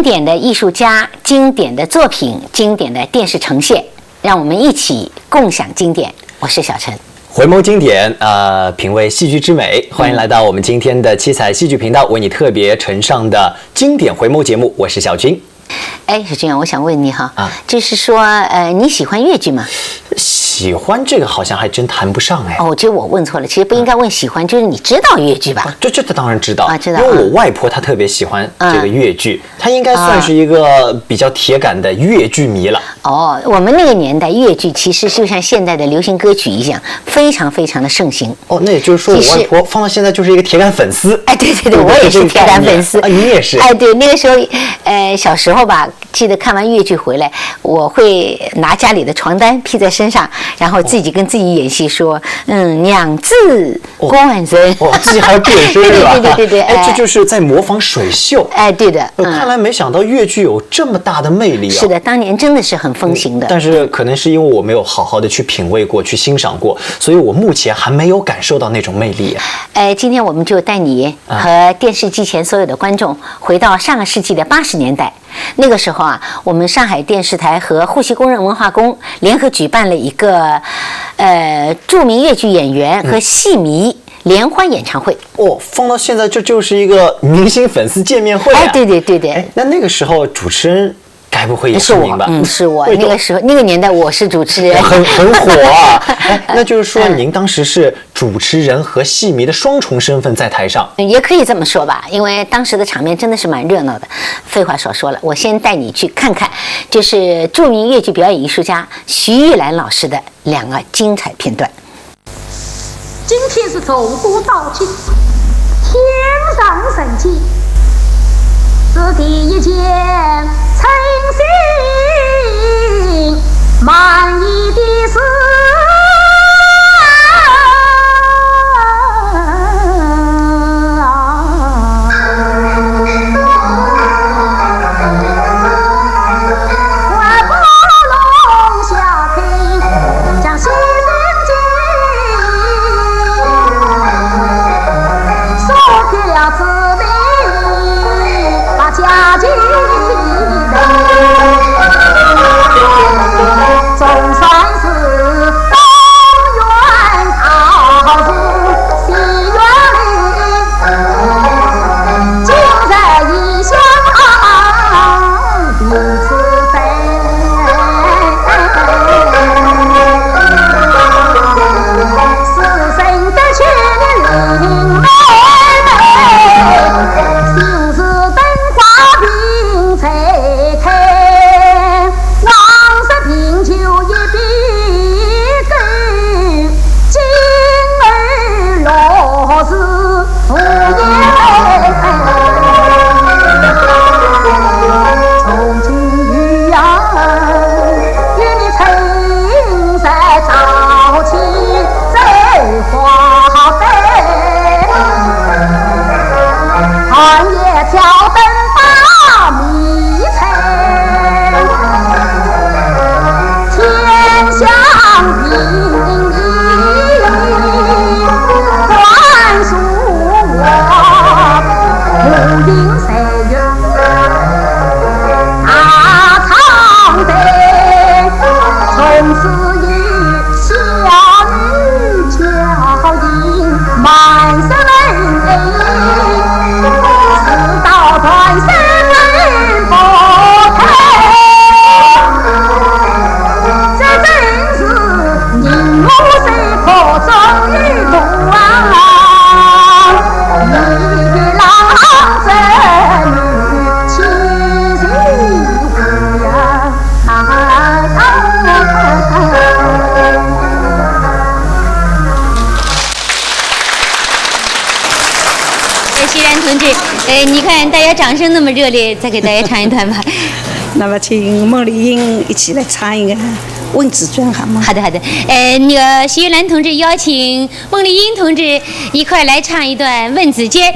典的艺术家、经典的作品、经典的电视呈现，让我们一起共享经典。我是小陈。回眸经典，品味戏剧之美，欢迎来到我们今天的七彩戏剧频道为你特别呈上的经典回眸节目，我是小军。哎，小军啊，我想问你哈，就是说，你喜欢越剧吗？喜欢这个好像还真谈不上哎。哦，其实我问错了，其实不应该问喜欢，就是你知道越剧吧？这当然知道啊，知道。因为我外婆她特别喜欢这个越剧，她应该算是一个比较铁杆的越剧迷了。哦，我们那个年代越剧其实就像现代的流行歌曲一样，非常非常的盛行。哦，那也就是说，我外婆放到现在就是一个铁杆粉丝。哎，对，我也是铁杆粉丝。啊，你也是？哎，对，那个时候，小时候吧，记得看完越剧回来，我会拿家里的床单披在身上，然后自己跟自己演戏说，娘子关身。哦，自己还要变身是吧？对。哎，这就是在模仿水袖。哎，对的。看来没想到越剧有这么大的魅力啊！是的，当年真的是很风行的。但是可能是因为我没有好好的去品味过、去欣赏过，所以我目前还没有感受到那种魅力。今天我们就带你和电视机前所有的观众回到上个世纪的80年代。那个时候啊，我们上海电视台和沪西工人文化宫联合举办了一个著名越剧演员和戏迷联欢演唱会。哦，放到现在这就是一个明星粉丝见面会啊！哎，对。哎，那个时候主持人该不会也是我？是我。那个时候那个年代我是主持人，很火啊！哎，那就是说您当时是主持人和戏迷的双重身份在台上，也可以这么说吧，因为当时的场面真的是蛮热闹的。废话少说了，我先带你去看看，就是著名越剧表演艺术家徐玉兰老师的2个精彩片段。今天是走古道今，天上神迹，这第一件诚心满意的事。你看大家掌声那么热烈，再给大家唱一段吧。那么请孟丽英一起来唱一个《问自尊》好吗？好的。那个徐玉兰同志邀请孟丽英同志一块来唱一段《问子间》。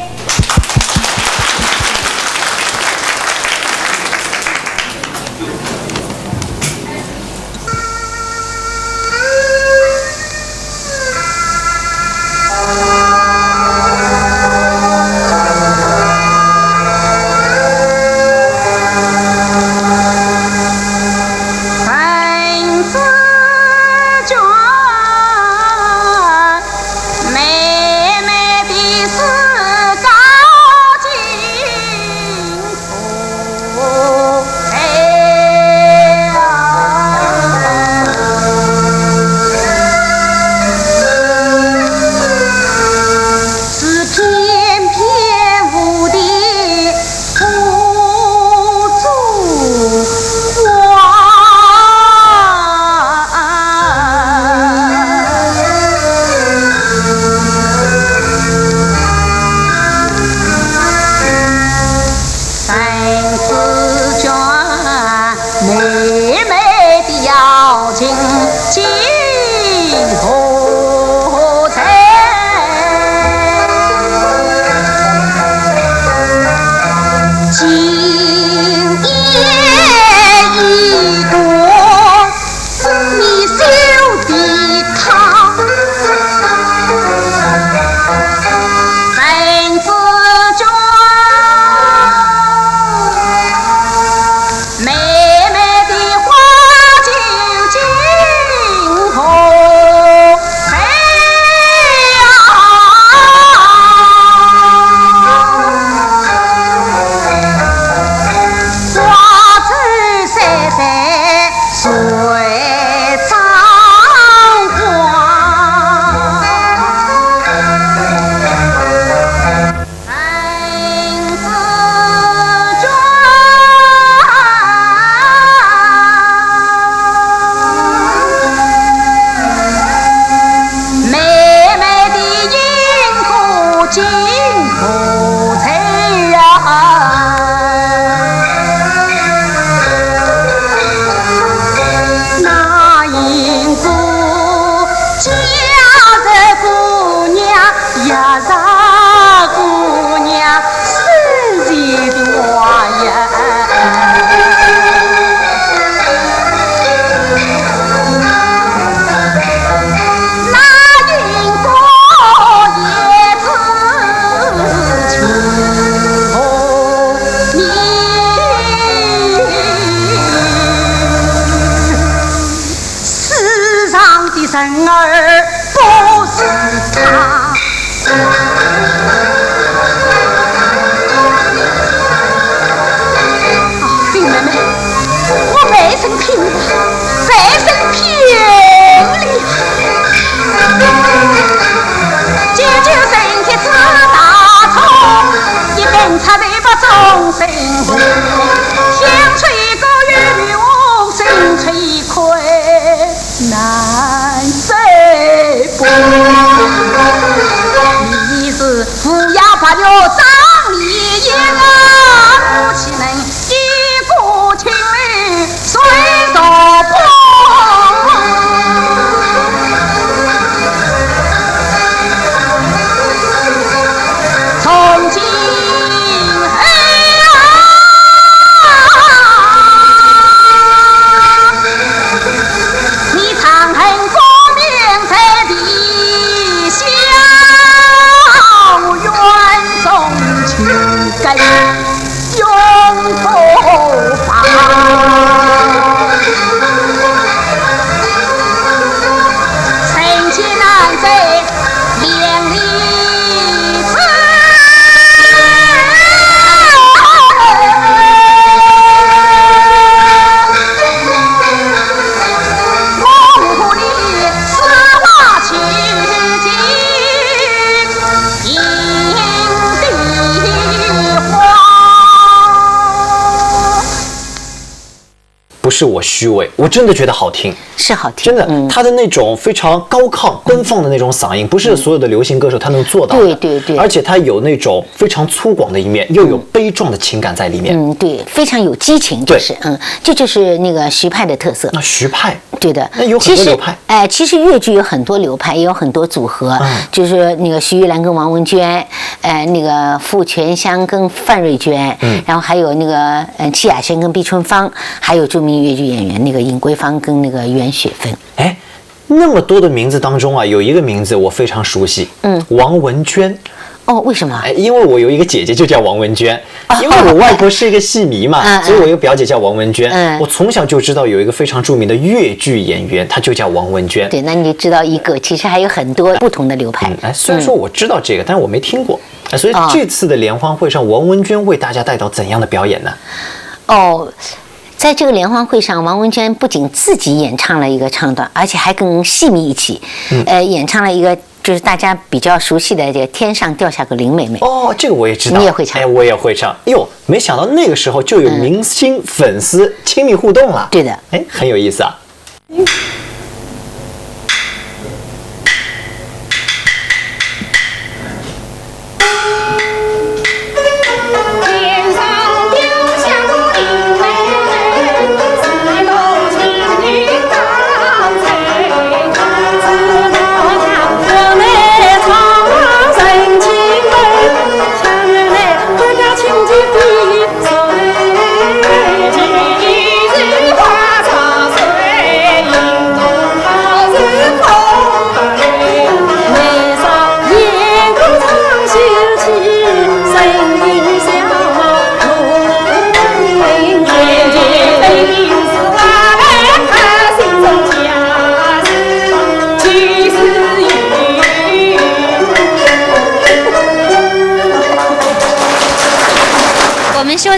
妹妹的邀请今何在？今夜一朵你绣的她，本子中妹妹的花究竟何在花枝赛赛水苍花，本子中妹妹的银骨今何在那银骨嫁人姑娘呀，让姑娘生前的话呀。那银骨也知情何世上的人儿不是他。林妹妹，我背身拼了，背身拼了，解救身体之大错，一本差的把众生苦，天吹个雨无声吹亏难谁不？你是扶摇把牛张丽英啊，不岂能一顾情侣随手破？从今你长恨国命在地下，愿中情该永不放。臣妾难在连理子。蒙古里丝袜取经，营地花。不是我虚伪，我真的觉得好听。是好听，真的，他的那种非常高亢、奔放的那种嗓音，不是所有的流行歌手他能做到的。对对对而且他有那种非常粗犷的一面，又有悲壮的情感在里面。对，非常有激情，就是这就是那个徐派的特色。那徐派，对的，那有很多流派。其实越剧有很多流派，也有很多组合，就是那个徐玉兰跟王文娟，那个傅全香跟范瑞娟，然后还有那个戚雅轩跟毕春芳，还有著名越剧演员那个尹桂芳跟那个袁雪芬。哎，那么多的名字当中啊，有一个名字我非常熟悉，王文娟。哦，为什么？哎，因为我有一个姐姐就叫王文娟，因为我外婆是一个戏迷嘛，所以我有个表姐叫王文娟。我从小就知道有一个非常著名的越剧演员，她就叫王文娟。对，那你知道一个，其实还有很多不同的流派。虽然说我知道这个，但是我没听过。所以这次的联欢会上，王文娟为大家带到怎样的表演呢？在这个联欢会上，王文娟不仅自己演唱了一个唱段，而且还跟戏迷一起，演唱了一个就是大家比较熟悉的这个天上掉下个林妹妹。哦，这个我也知道，你也会唱？哎，我也会唱。哟，没想到那个时候就有明星粉丝亲密互动了。对的，哎，很有意思啊。天上掉下个林妹妹，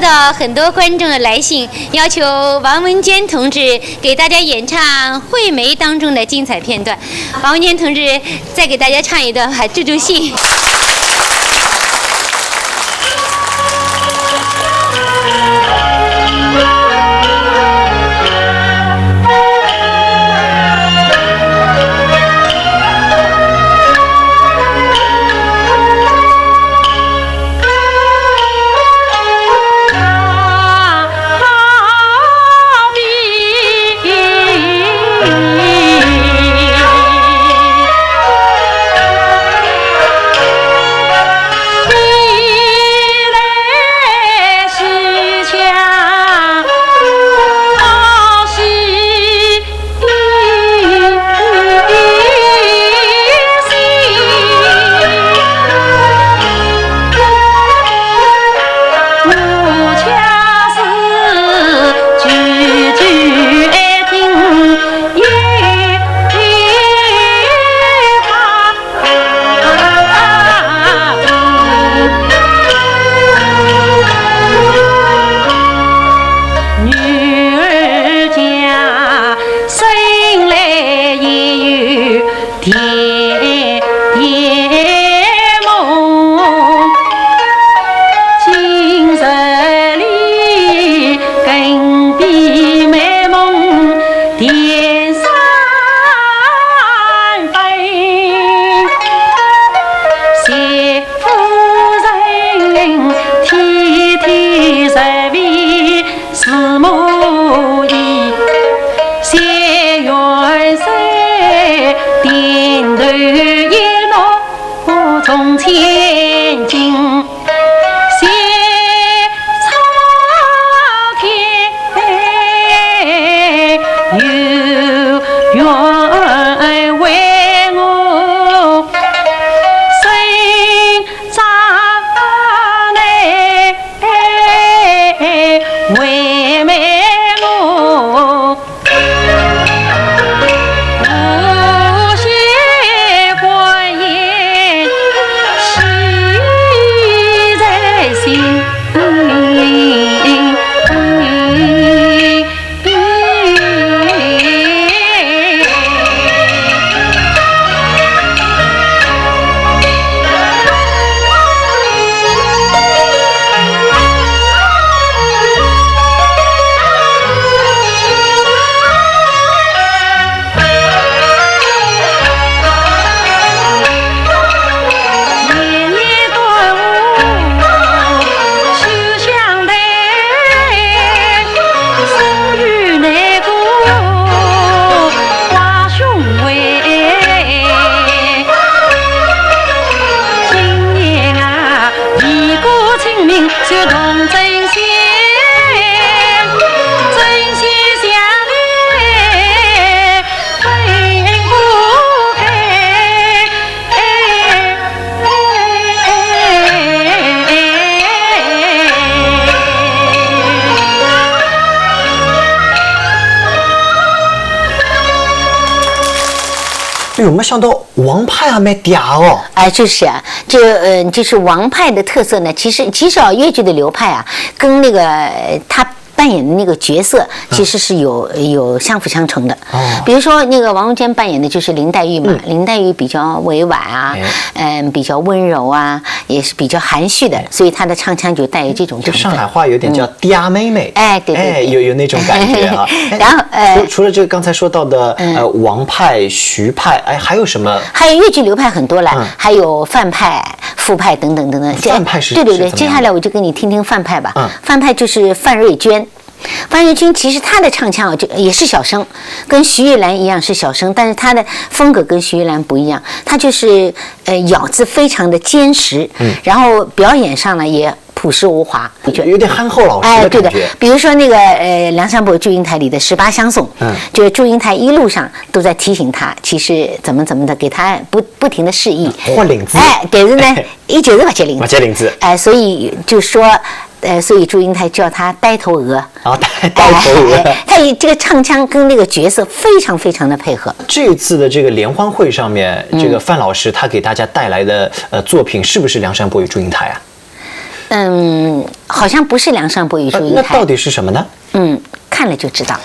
到很多观众的来信，要求王文娟同志给大家演唱《惠梅》当中的精彩片段。王文娟同志再给大家唱一段吧，助助兴。有没有想到王派还蛮嗲哦？哎，就是啊，就是王派的特色呢。其实啊，越剧的流派啊，跟那个他扮演的那个角色其实是有相辅相成的。比如说那个王文娟扮演的就是林黛玉嘛，林黛玉比较委婉啊，比较温柔啊，也是比较含蓄的，所以她的唱腔就带有这种成分。上海话有点叫嗲妹妹，哎，对对对，有那种感觉啊。然后除了这个刚才说到的王派、徐派，哎，还有什么？还有越剧流派很多了，还有范派、傅派等等等等。范派是？对对对，接下来我就给你听听范派吧。范派就是范瑞娟。范瑞娟其实她的唱腔就也是小生，跟徐玉兰一样是小生，但是她的风格跟徐玉兰不一样，她就是咬字非常的坚实，然后表演上呢也朴实无华，有点憨厚老实的感觉。对的，比如说那个梁山伯祝英台里的18相送，就是祝英台一路上都在提醒他，其实怎么的，给他不停的示意，换领子，给人呢一节子把接领子，把接领子，所以就说。所以祝英台叫她呆头鹅，呆头鹅，她这个唱腔跟那个角色非常非常的配合。这一次的这个联欢会上面，这个范老师他给大家带来的作品是不是《梁山伯与祝英台》啊？好像不是梁山伯与祝英台。那到底是什么呢？看了就知道。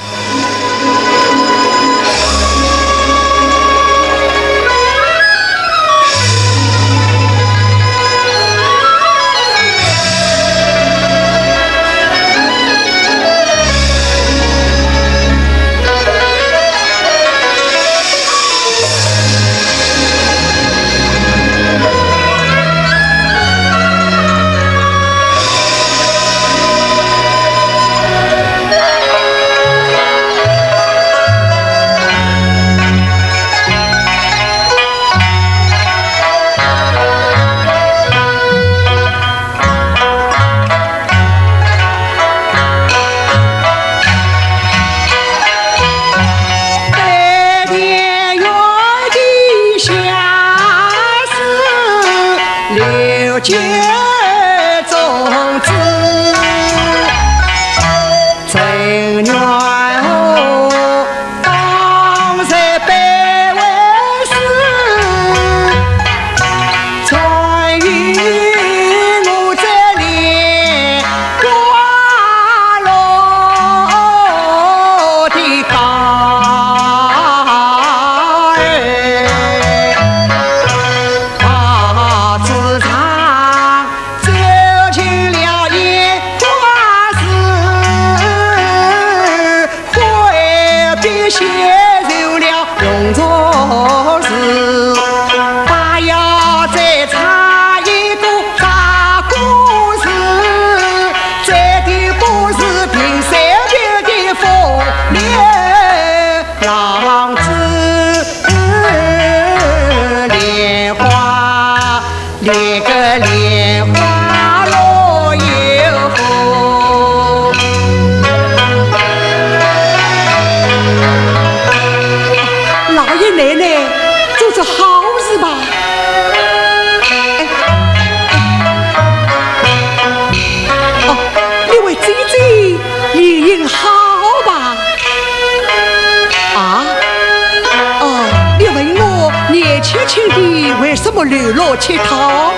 为什么流落乞讨？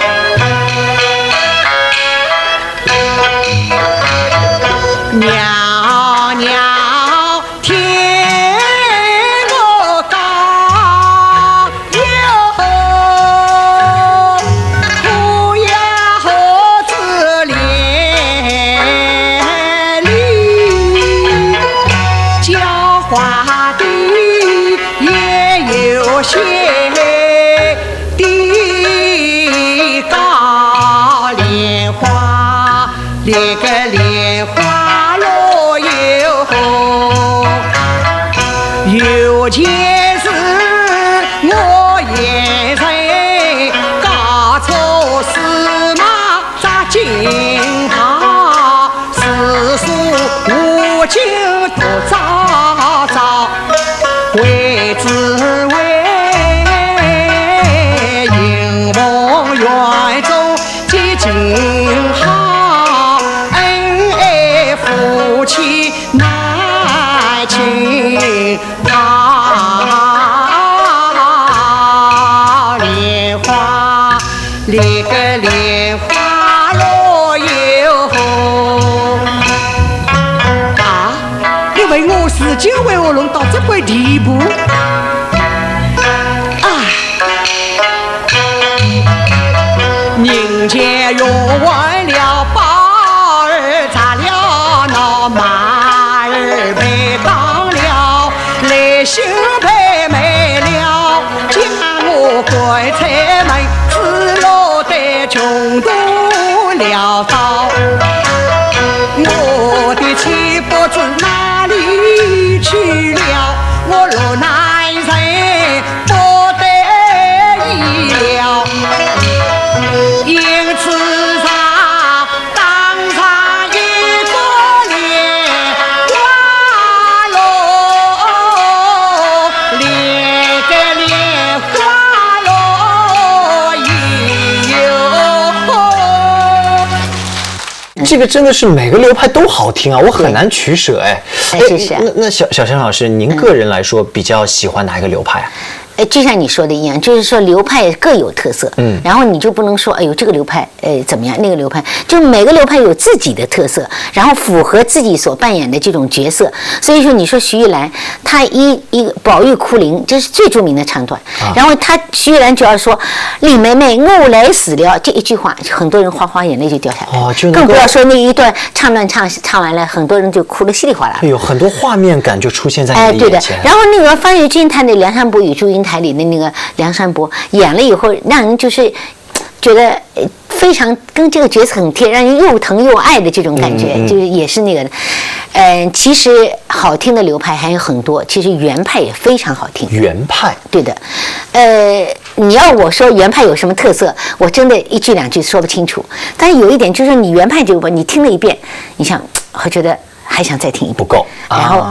袅袅天我高哟，虎呀猴子连理，狡猾的也有些。那个莲花落又红，有件事我也在搞错司马扎金好，世俗无尽多糟糟，为滋味迎梦园中几经好。夫妻难亲好，莲花那个莲花落又红啊！你为我事情为我弄到这个地步啊！人间用完了宝儿咋了那马儿被当了，来心被没了，将我拐财门，只落得穷途潦倒。我的妻不知哪里去了，我若男人不得已了，因此这个真的是每个流派都好听啊，我很难取舍哎。是啊。那小香老师，您个人来说比较喜欢哪一个流派啊？就像你说的一样，就是说流派各有特色，然后你就不能说，哎呦这个流派，怎么样，那个流派，就每个流派有自己的特色，然后符合自己所扮演的这种角色。所以说，你说徐玉兰，她一个宝玉哭灵，这是最著名的唱段，然后徐玉兰就要说李妹妹我来死了这一句话，很多人哗哗眼泪就掉下来，更不要说那一段唱段唱完了，很多人就哭得稀里哗啦。有很多画面感就出现在你的眼前。然后那个方月君他那《梁山伯与祝英台》里的那个梁山伯演了以后，让人就是觉得非常跟这个角色很贴，让人又疼又爱的这种感觉，就是也是那个其实好听的流派还有很多，其实原派也非常好听。原派，对的，你要我说原派有什么特色，我真的一句两句说不清楚。但是有一点就是你原派这个你听了一遍，你想我觉得还想再听一遍，不够，然后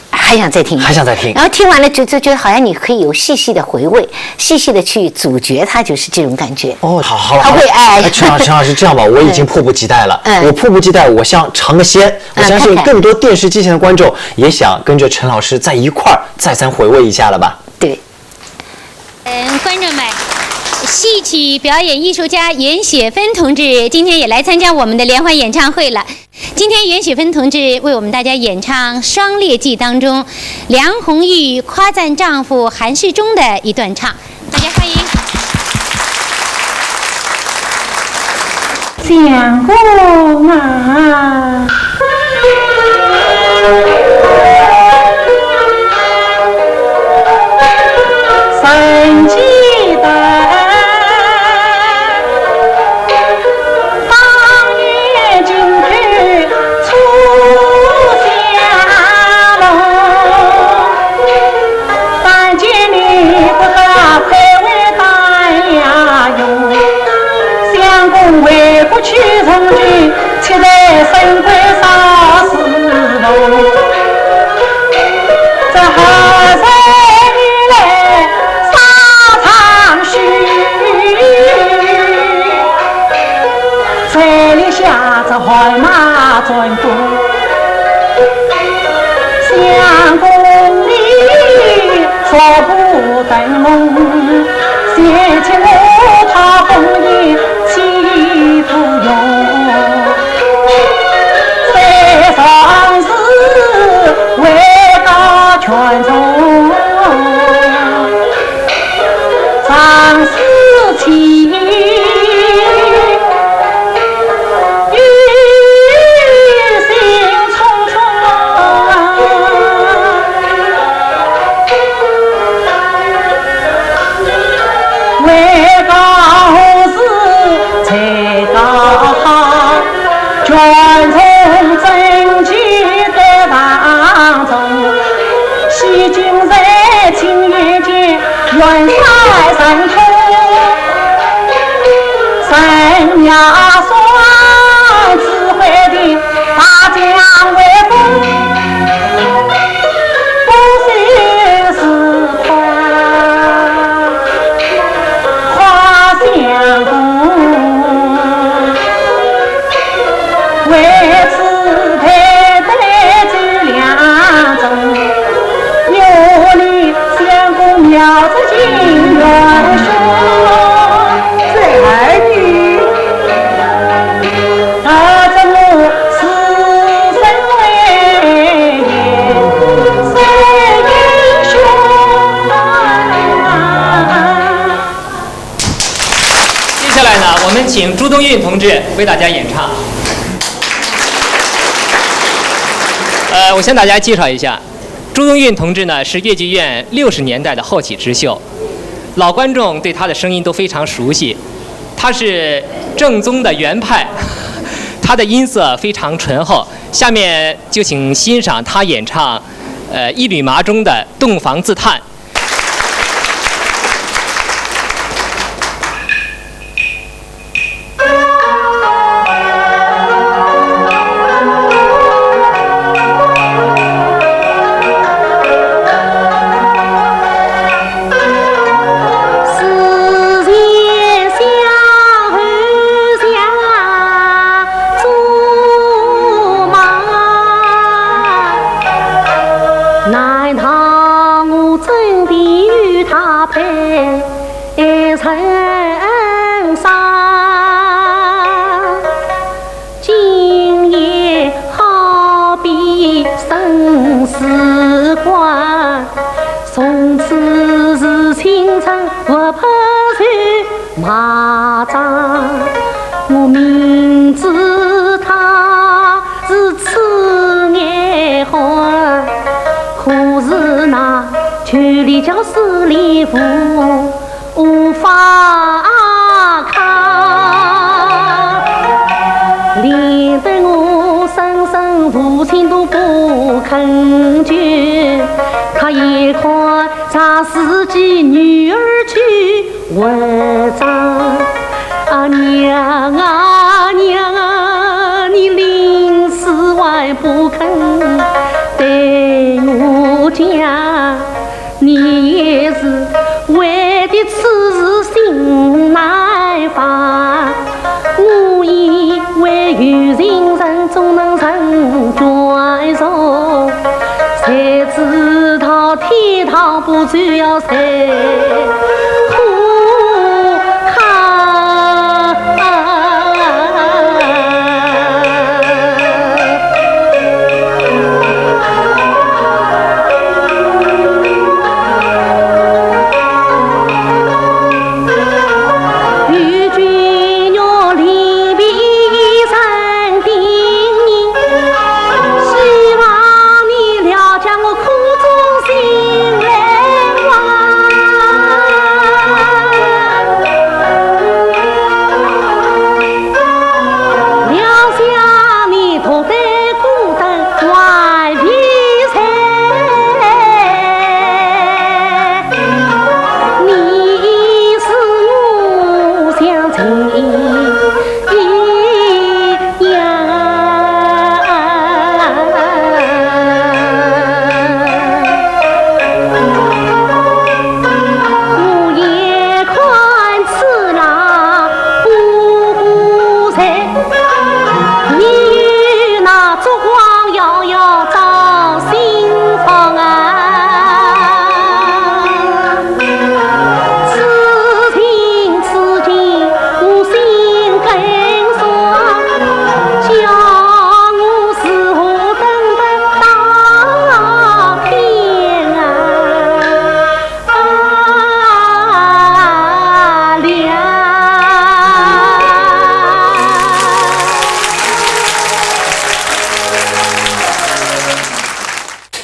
还想再听，还想再听，然后听完了就觉得好像你可以有细细的回味，细细的去咀嚼它，就是这种感觉。哦，好了，他会陈老师这样吧，我已经迫不及待了，我迫不及待，我想尝个鲜，我相信更多电视机前的观众也想跟着陈老师在一块儿再三回味一下了吧？对，观众们。戏曲表演艺术家袁雪芬同志今天也来参加我们的联欢演唱会了。今天袁雪芬同志为我们大家演唱《双列记》当中梁红玉夸赞丈夫韩世忠的一段唱，大家欢迎。相公啊，三季的为国去从军，期待身归杀死路。这何人来沙场须？彩礼下这快马转过，相公你说不等梦，写起我他风衣。不用，在上世为大权重，上世情欲心匆匆，为高事才高，全从正气的当中，西京在青叶间远塞山冲，神呀算智慧的大将为公，不信是夸相公。为此太太这两种，有你相公苗子金元说，这儿女这么此生为谁英雄接下来呢，我们请朱东韵同志为大家演唱。我向大家介绍一下，朱东韵同志呢是越剧院60年代的后起之秀，老观众对他的声音都非常熟悉。他是正宗的原派，他的音色非常醇厚。下面就请欣赏他演唱《一缕麻》中的《洞房自叹》。难逃我这尘上，今夜好比生死关，从此是青春不怕去马掌。我明知他是痴眼花，可是那曲里叫十里湖无法看，连得我生身父亲都不肯救，他也看咱自己女儿去为丈。啊娘啊娘啊，你临死还不肯对我讲，你也是为的此事心难放。我以为有情人总能成眷属，才知道天堂不只要谁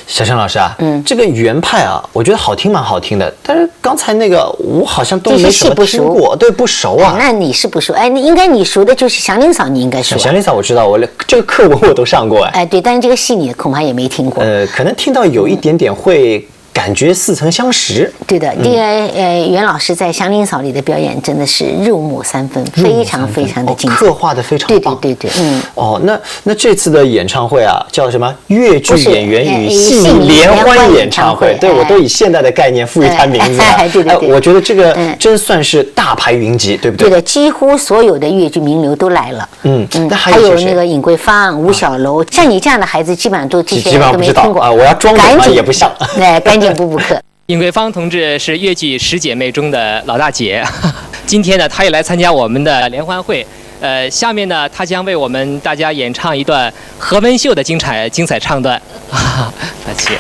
小沈老师啊，这个原派啊，我觉得好听蛮好听的，但是刚才那个我好像都没什么听过，对，不熟啊。那你是不熟？哎，应该你熟的就是祥林嫂，你应该熟。祥林嫂我知道，我这个课文我都上过哎。哎，对，但是这个戏你恐怕也没听过。可能听到有一点点会。感觉似曾相识。对的，这个袁老师在《祥林嫂》里的表演真的是入木三分，非常非常的精彩，刻画的非常棒。对，哦，那这次的演唱会啊，叫什么？越剧演员与戏迷联欢演唱会。对，我都以现代的概念赋予它名字了。对，我觉得这个真算是大牌云集，对不对？对的，几乎所有的越剧名流都来了。那还有那个尹桂芳、吴小楼，像你这样的孩子，基本上都这些都没听过啊。我要装懂了也不像。对，赶紧补课。尹桂芳同志是越剧10姐妹中的老大姐，今天呢，她也来参加我们的联欢会。下面呢，她将为我们大家演唱一段何文秀的精彩唱段。大姐。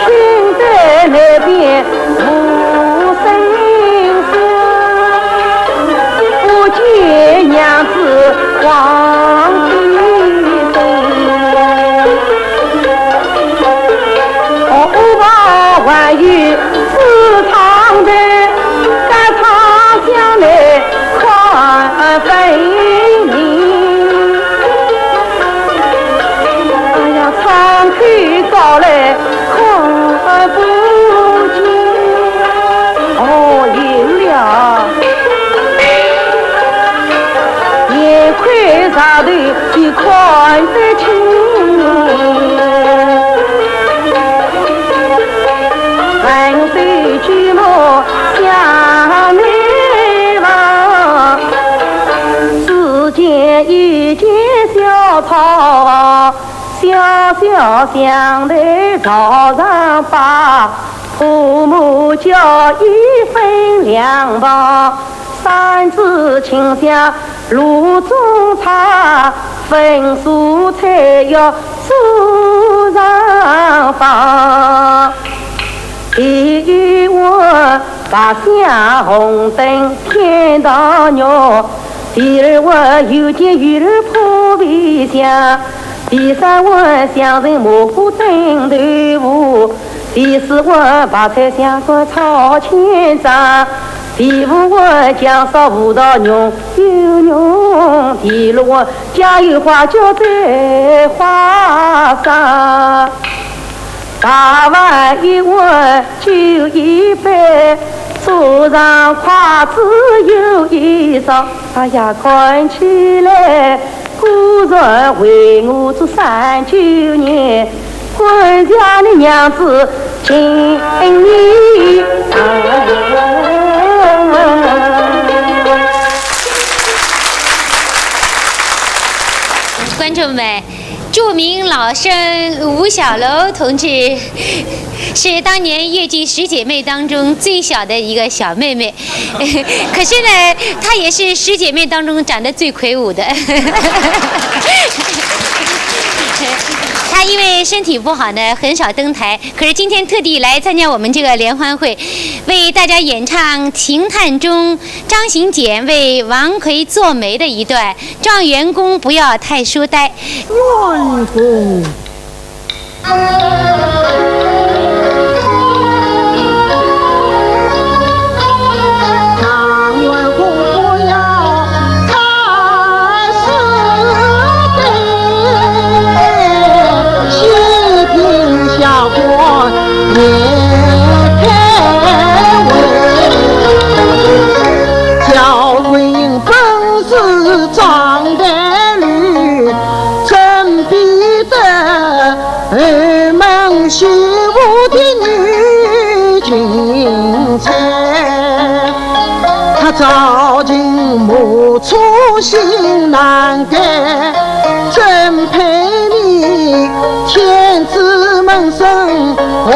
听得万岁亲，万岁举目向内望，只见一间小草，小小香台朝上摆，父母叫一分两旁，三枝清香炉中茶，焚素菜要桌上放。第一碗把香红灯天堂鸟，第二碗有见鱼儿破味香，第三碗香人蘑菇炖豆腐，第四碗白菜香瓜炒千张，第五碗姜烧葡萄浓又浓，第六碗酱油花椒在花上。八碗一碗酒一杯，桌上筷子有一双。哎呀，看起来果然为我做39年，官家的娘子请你。观众们，著名老生吴小楼同志是当年越剧十姐妹当中最小的一个小妹妹，可是呢，她也是十姐妹当中长得最魁梧的。她因为身体不好呢，很少登台。可是今天特地来参加我们这个联欢会，为大家演唱《情探》中张行简为王奎做媒的一段“状元公不要太书呆”。元公。虚无的女君才，她早经无处心难改，真配你天子门生还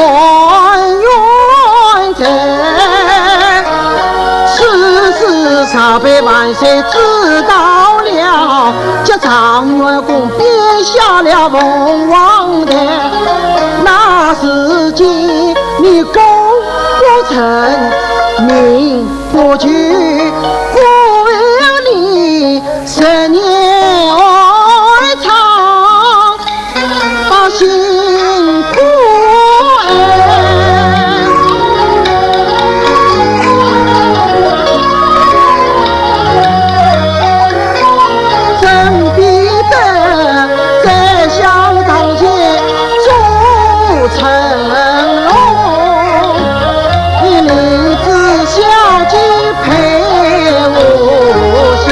原在。此事常被万岁知道了，叫张元公编下了凤凰台。那时间你功不成，名不具，不为你10年而长，把辛苦真必得在香堂前成龙，你名字小姐配无限，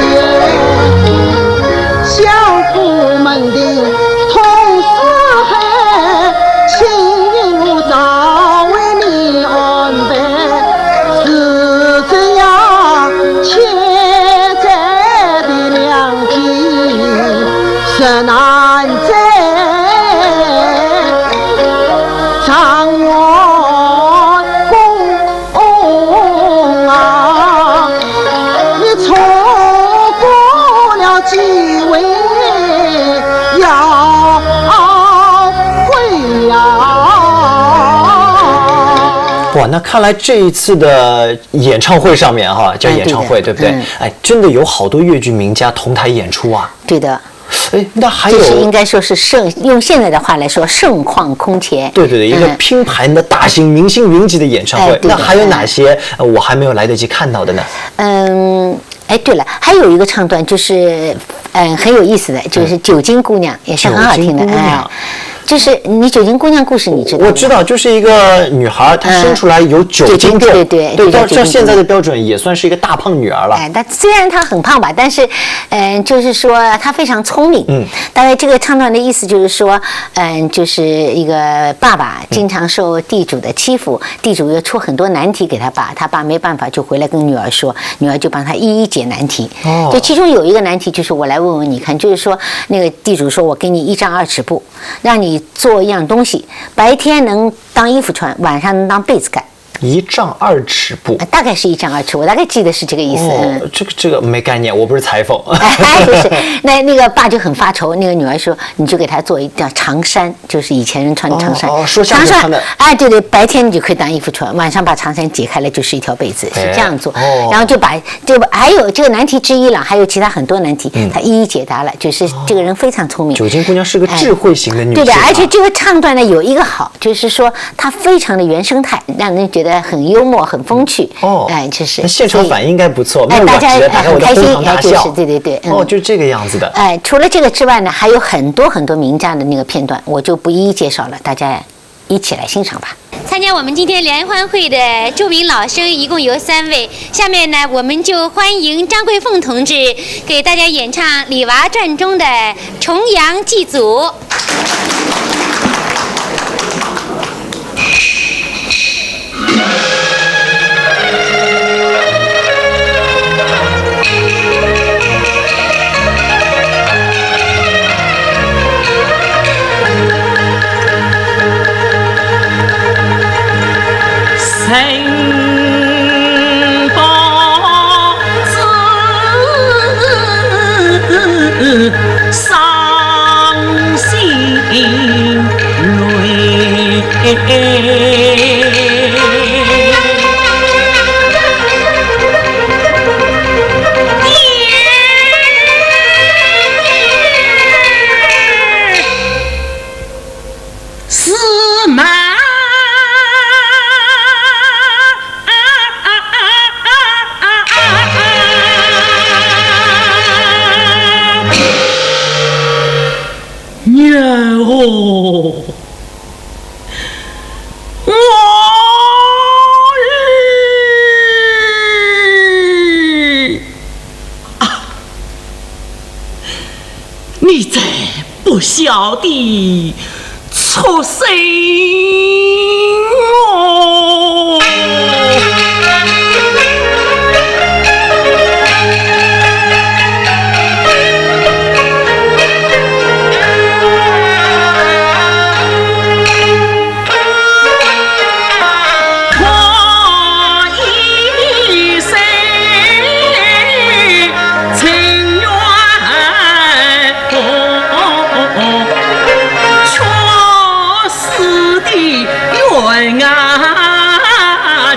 相夫门第同四海，情路早为你安排，是这样欠债的良机实难在。张元公啊，你错过了机会要回呀！哇，那看来这一次的演唱会上面哈，叫演唱会，对不对？哎，真的有好多越剧名家同台演出啊。对的。哎，那还有，就是应该说是用现在的话来说，盛况空前。对对对，一个拼盘的大型明星云集的演唱会。那还有哪些我还没有来得及看到的呢？哎，对了，还有一个唱段就是很有意思的，就是《酒精姑娘》，也是很好听的。就是你九斤姑娘故事，你知道吗？我知道，就是一个女孩，她生出来有9斤重，对，照现在的标准也算是一个大胖女儿了。但虽然她很胖吧，但是，就是说她非常聪明。大概这个唱段的意思就是说，就是一个爸爸经常受地主的欺负，地主又出很多难题给他爸，他爸没办法就回来跟女儿说，女儿就帮他一一解难题。就其中有一个难题就是我来问问你看，就是说那个地主说我给你1丈2尺布，让你做一样东西，白天能当衣服穿，晚上能当被子盖。1丈2尺布，大概是1丈2尺，我大概记得是这个意思。这个没概念，我不是裁缝。不是，那个爸就很发愁，那个女儿说，你就给他做一条长衫，就是以前人穿的长衫。说相声穿的。对，白天你就可以当衣服穿，晚上把长衫解开了就是一条被子，是这样做。然后就还有这个难题之一了，还有其他很多难题，他一一解答了，就是这个人非常聪明。九斤姑娘是个智慧型的女性。对的，而且这个唱段呢有一个好，就是说它非常的原生态，让人觉得很幽默、很风趣。就是。那现场反应应该不错，大家很开心，就是对。就是这个样子的。除了这个之外呢，还有很多很多名家的那个片段，我就不一一介绍了，大家一起来欣赏吧。参加我们今天联欢会的著名老生一共有3位，下面呢，我们就欢迎张桂凤同志给大家演唱《李娃传》中的重阳祭祖。伤心泪。你这不孝的畜生哦！冤啊！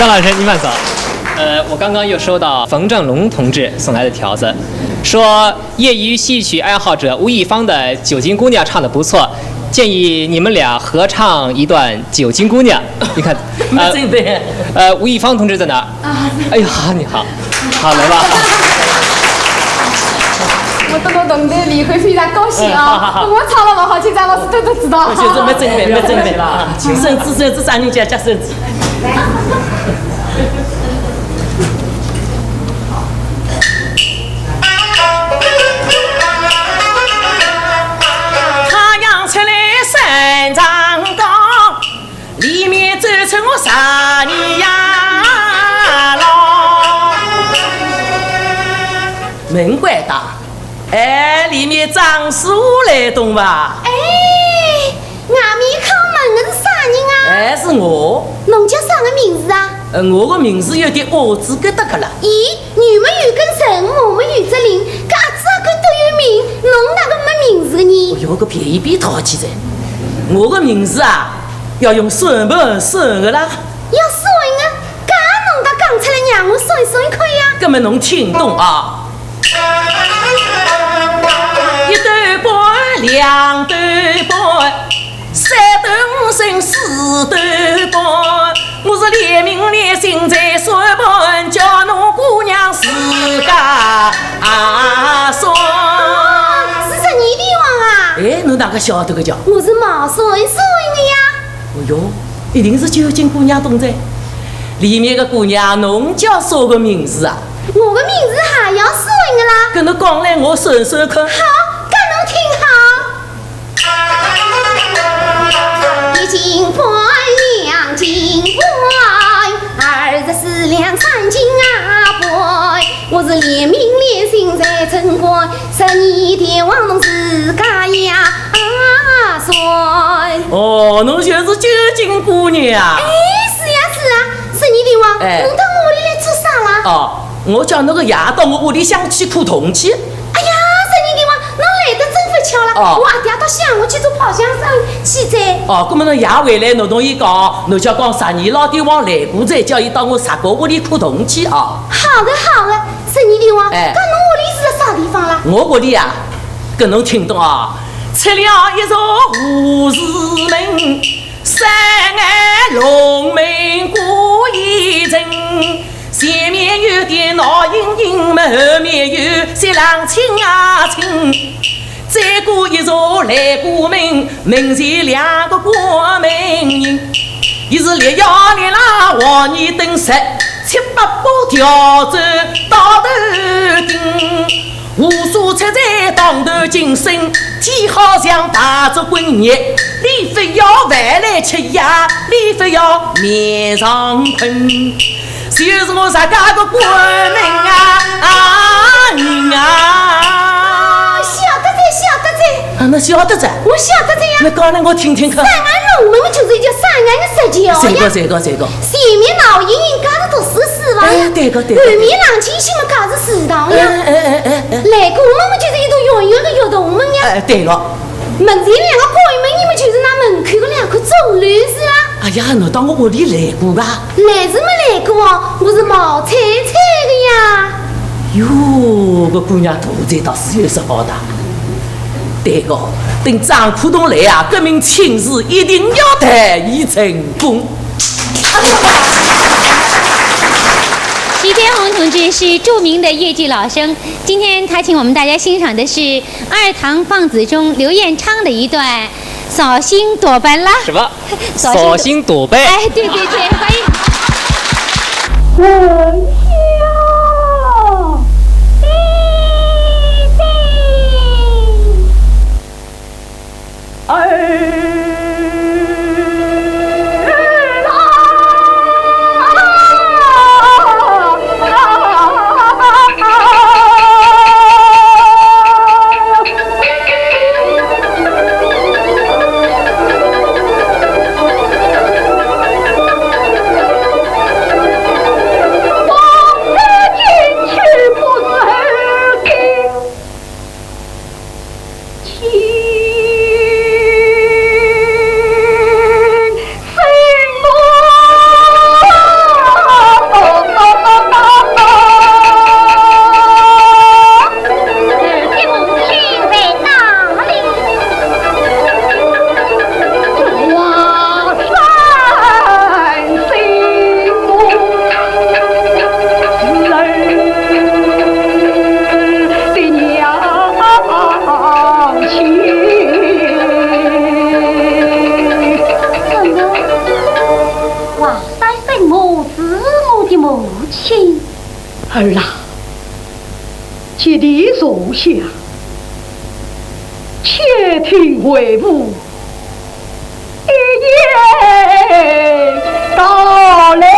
张老师，您慢走。我刚刚又收到冯正龙同志送来的条子，说业余戏曲爱好者吴亦芳的《九斤姑娘》唱得不错，建议你们俩合唱一段《九斤姑娘》。你看，吴亦芳同志在哪儿？哎呀，你好，好来吧。我懂得你会非常高兴啊！我唱了不好听，张老师都知道。就是没准备了，请孙子孙子长人家孙子。太阳出来山上高，里面走出我啥人呀？门关大。里面张师傅来懂吧？外面敲门的是啥人啊？是我。侬叫啥个名字啊？我的名字有点恶字疙瘩了。咦，你们有根神，我们有只灵，搿阿子阿哥都有名，侬哪个没名字呢？有个便宜比淘气噻。我的名字啊，要用顺本顺的啦。要顺的，搿侬倒讲出来让我顺顺可以啊？搿么侬听懂啊？一斗半，两斗半，三斗五升，四斗半。我是连名连姓在说本，叫侬姑娘自家算。是你的王啊？侬哪个晓得个叫？我是毛顺顺的呀。哦哟，一定是九斤姑娘懂在。里面个姑娘，侬叫啥个名字啊？我的名字还要顺的啦。跟侬讲来，我顺顺看。好，跟侬听好。一斤半，两斤半，24两3斤半。我是连名连姓在城关，10年天王侬自家呀算。侬就是九斤姑娘。是呀，10年天王，侬到我里来做啥啦？我叫那个爷到我屋里向去看铜去。哎呀，10年天王，侬来得真不巧了。我阿爹到乡下去做跑相声去噻。那么侬爷回来，侬同伊讲，侬叫讲10年老天王来过噻，叫伊到我侄哥屋里看铜去啊。好的，10年天王，搿侬屋里是在啥地方啦？我屋里啊，搿侬听懂啊？出了一座五字门，山岸龙门过一阵。前面有点闹盈盈嘛，后面有些浪清啊清。再过一座来过门，门前2个关门人，伊是6摇6拉黄泥灯石，7、8把吊针到头顶。无数出在当头精神，天好像大烛滚热，里非要饭来吃呀，里非要面上困。就是我自家个关门人啊！晓得在。那晓得在？我晓得在呀。那讲来我听听看。山岸龙门就是一条山岸的石桥呀。这个。前面闹盈盈，家是读书书房呀。对个。后面浪清新嘛，家是祠堂呀。来过门嘛，就是一座圆圆的圆洞门呀。对了。门前2个关门，你们就是那门口的2颗钟楼是啦。哎呀，侬到我屋里来过吧？来是没来过哦，我是毛菜菜的呀。哟，个姑娘肚子倒是有时好大。对个，等张苦东来啊，革命亲事一定要谈以成功。徐天红同志是著名的越剧老生，今天他请我们大家欣赏的是二堂放子中刘彦昌的一段《扫兴躲白》啦。什么？扫兴躲白？哎，对，欢迎。儿啊，接地坐下，且听为母一言道来。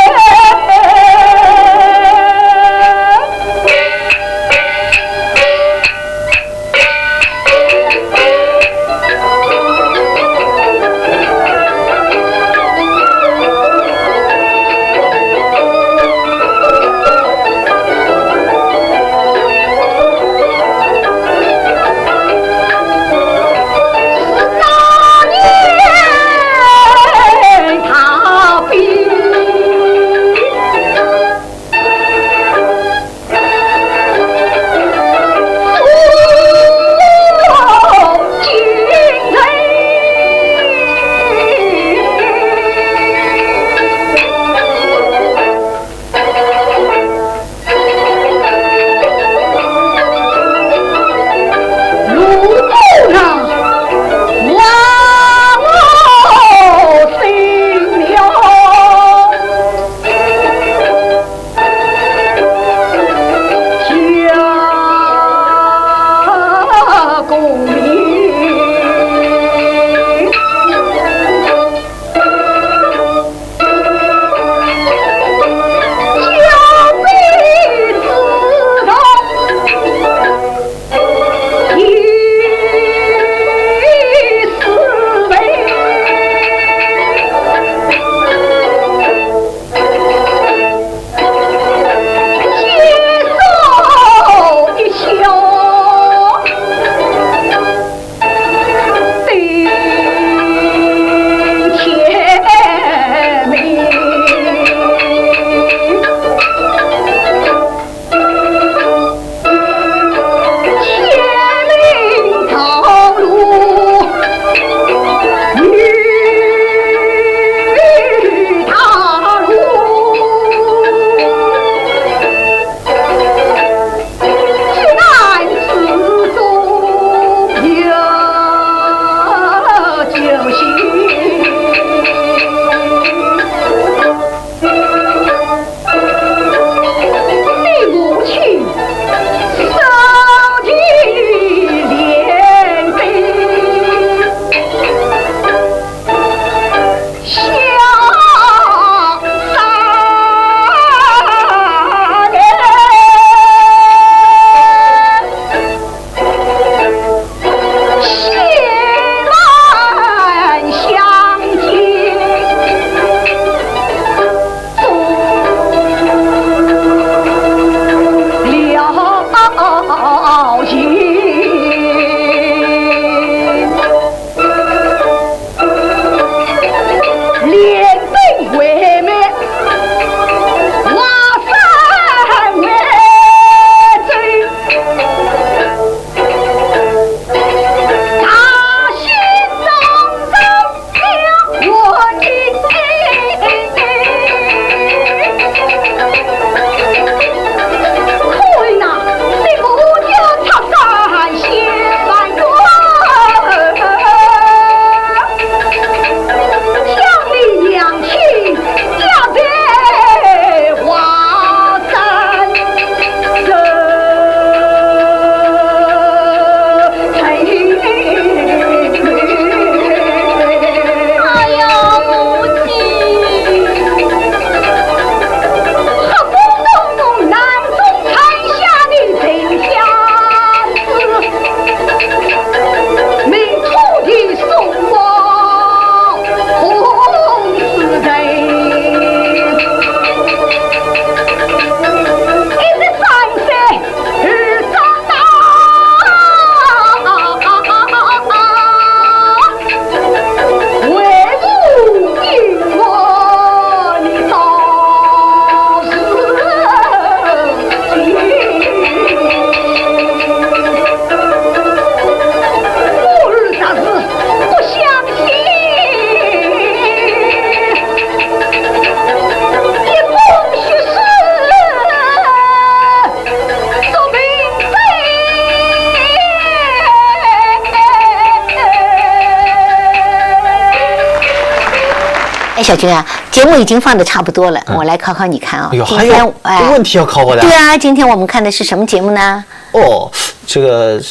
小军啊，节目已经放的差不多了，我来考考你看啊。哎呦，还有问题要考我的？对啊，今天我们看的是什么节目呢？哦，这个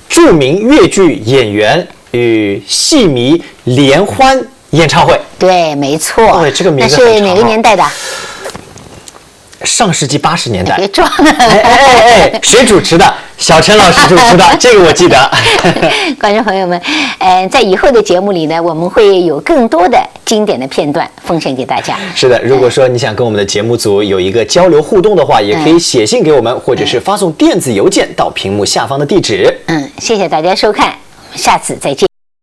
著名粤剧演员与戏迷联欢演唱会。对，没错。对，这个名字那是哪个年代的？上世纪80年代。别装。谁主持的？小陈老师主持的，这个我记得。观众朋友们，在以后的节目里呢，我们会有更多的经典的片段奉献给大家。是的，如果说你想跟我们的节目组有一个交流互动的话，也可以写信给我们，或者是发送电子邮件到屏幕下方的地址。谢谢大家收看，下次再见。